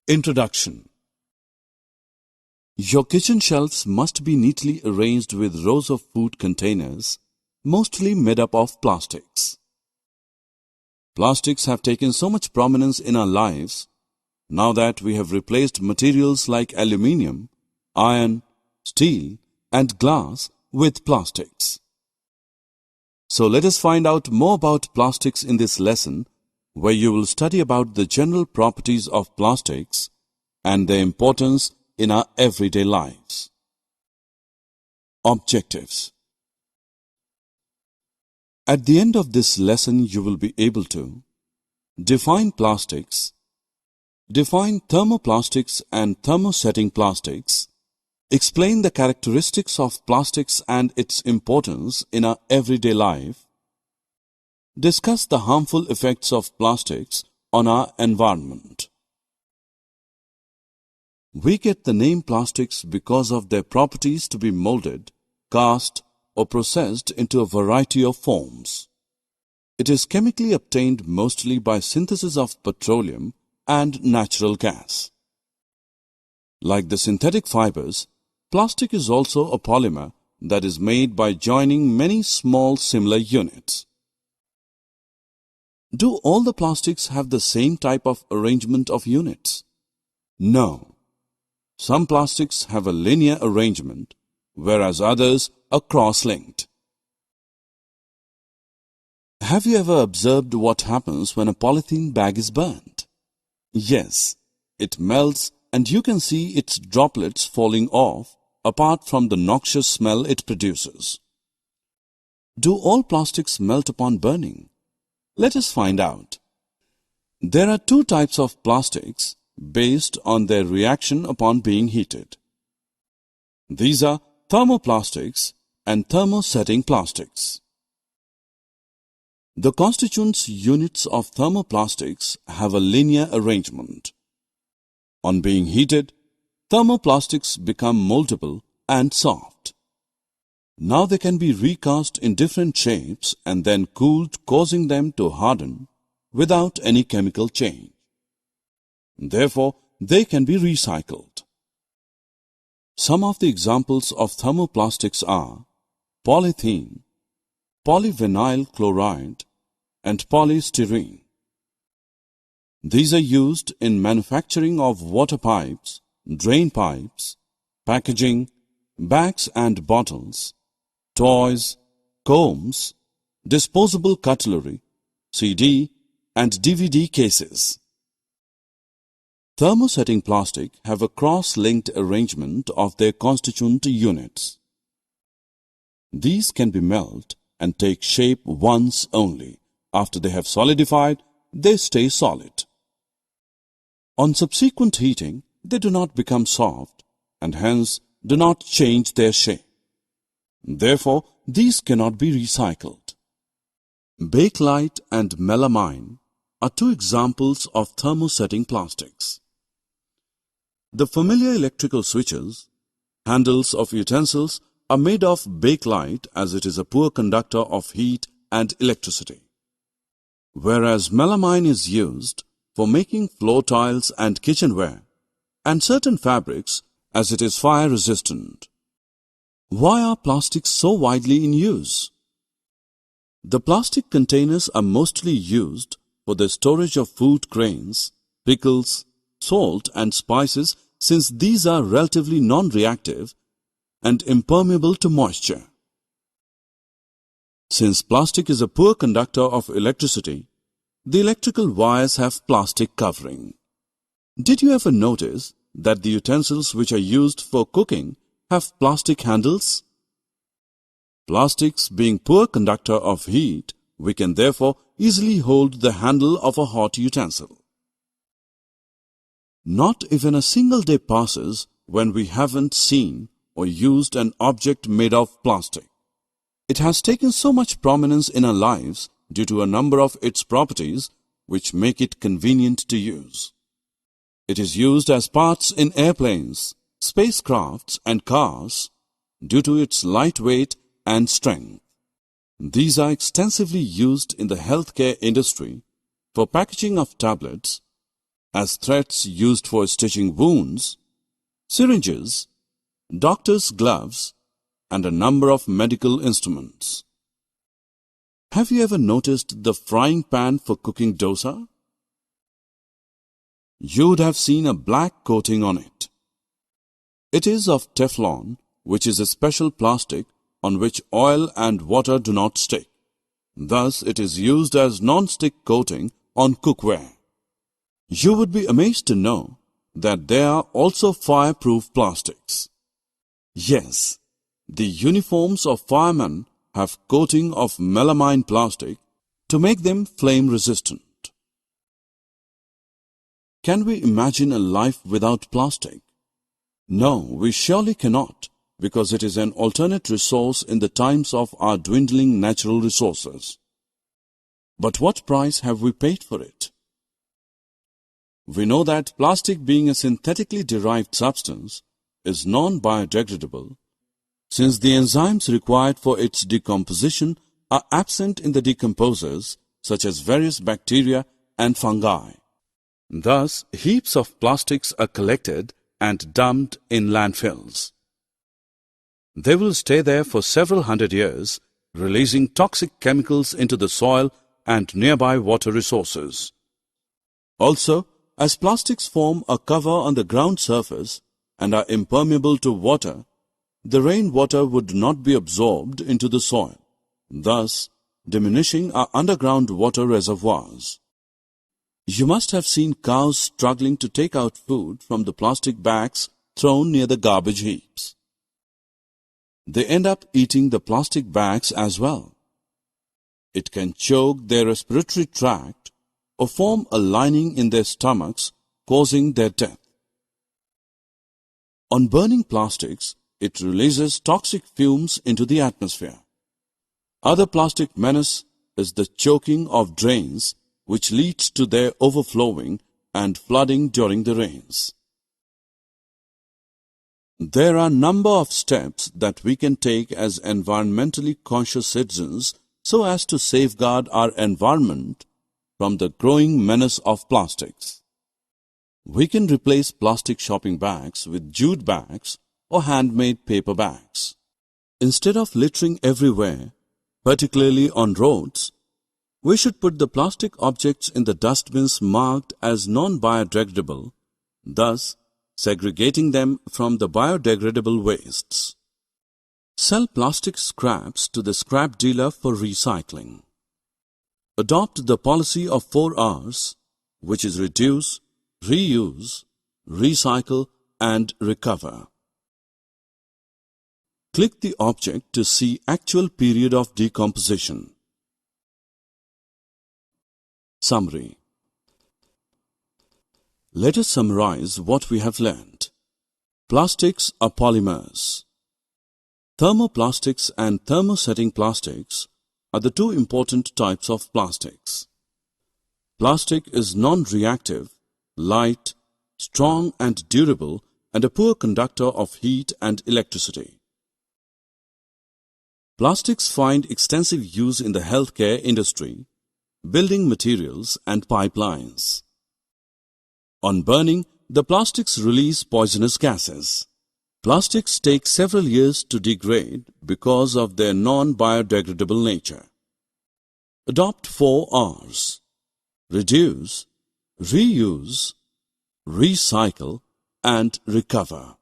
Introduction. Your kitchen shelves must be neatly arranged with rows of food containers, mostly made up of plastics. Plastics have taken so much prominence in our lives now that we have replaced materials like aluminium, iron, steel, and glass with plastics. So let us find out more about plastics in this lesson, where you will study about the general properties of plastics and their importance in our everyday lives. Objectives. At the end of this lesson, you will be able to define plastics, define thermoplastics and thermosetting plastics, explain the characteristics of plastics and its importance in our everyday life, discuss the harmful effects of plastics on our environment. We get the name plastics because of their properties to be molded, cast, or processed into a variety of forms. It is chemically obtained mostly by synthesis of petroleum and natural gas. Like the synthetic fibers, plastic is also a polymer that is made by joining many small similar units. Do all the plastics have the same type of arrangement of units? No. Some plastics have a linear arrangement, whereas others are cross-linked. Have you ever observed what happens when a polythene bag is burnt? Yes, it melts and you can see its droplets falling off apart from the noxious smell it produces. Do all plastics melt upon burning? Let us find out. There are two types of plastics based on their reaction upon being heated. These are thermoplastics and thermosetting plastics. The constituent units of thermoplastics have a linear arrangement. On being heated, thermoplastics become moldable and soft. Now they can be recast in different shapes and then cooled, causing them to harden without any chemical change. Therefore, they can be recycled. Some of the examples of thermoplastics are polythene, polyvinyl chloride, and polystyrene. These are used in manufacturing of water pipes, drain pipes, packaging, bags and bottles, toys, combs, disposable cutlery, CD and DVD cases. Thermosetting plastic have a cross-linked arrangement of their constituent units. These can be melted and take shape once only. After they have solidified, they stay solid. On subsequent heating, they do not become soft and hence do not change their shape. Therefore, these cannot be recycled. Bakelite and melamine are two examples of thermosetting plastics. The familiar electrical switches, handles of utensils are made of bakelite as it is a poor conductor of heat and electricity, whereas melamine is used for making floor tiles and kitchenware and certain fabrics as it is fire resistant. Why are plastics so widely in use? The plastic containers are mostly used for the storage of food grains, pickles, salt and spices, since these are relatively non-reactive and impermeable to moisture. Since plastic is a poor conductor of electricity, the electrical wires have plastic covering. Did you ever notice that the utensils which are used for cooking have plastic handles? Plastics being poor conductor of heat, we can therefore easily hold the handle of a hot utensil. Not even a single day passes when we haven't seen or used an object made of plastic. It has taken so much prominence in our lives due to a number of its properties which make it convenient to use. It is used as parts in airplanes, spacecrafts and cars due to its lightweight and strength. These are extensively used in the healthcare industry for packaging of tablets, as threads used for stitching wounds, syringes, doctor's gloves, and a number of medical instruments. Have you ever noticed the frying pan for cooking dosa? You would have seen a black coating on it. It is of Teflon, which is a special plastic on which oil and water do not stick. Thus, it is used as non-stick coating on cookware. You would be amazed to know that there are also fireproof plastics. Yes, the uniforms of firemen have coating of melamine plastic to make them flame resistant. Can we imagine a life without plastic? No, we surely cannot, because it is an alternate resource in the times of our dwindling natural resources. But what price have we paid for it? We know that plastic, being a synthetically derived substance, is non-biodegradable, since the enzymes required for its decomposition are absent in the decomposers, such as various bacteria and fungi. Thus, heaps of plastics are collected and dumped in landfills. They will stay there for several hundred years, releasing toxic chemicals into the soil and nearby water resources. Also, as plastics form a cover on the ground surface and are impermeable to water, the rainwater would not be absorbed into the soil, thus diminishing our underground water reservoirs. You must have seen cows struggling to take out food from the plastic bags thrown near the garbage heaps. They end up eating the plastic bags as well. It can choke their respiratory tract or form a lining in their stomachs, causing their death. On burning plastics, it releases toxic fumes into the atmosphere. Other plastic menace is the choking of drains, which leads to their overflowing and flooding during the rains. There are a number of steps that we can take as environmentally conscious citizens so as to safeguard our environment from the growing menace of plastics. We can replace plastic shopping bags with jute bags or handmade paper bags. Instead of littering everywhere, particularly on roads, we should put the plastic objects in the dustbins marked as non-biodegradable, thus segregating them from the biodegradable wastes. Sell plastic scraps to the scrap dealer for recycling. Adopt the policy of 4 R's, which is reduce, reuse, recycle, and recover. Click the object to see actual period of decomposition. Summary. Let us summarize what we have learned. Plastics are polymers. Thermoplastics and thermosetting plastics are the 2 important types of plastics. Plastic is non-reactive, light, strong and durable, and a poor conductor of heat and electricity. Plastics find extensive use in the healthcare industry, building materials and pipelines. On burning, the plastics release poisonous gases. Plastics take several years to degrade because of their non-biodegradable nature. Adopt 4 R's. Reduce, reuse, recycle, and recover.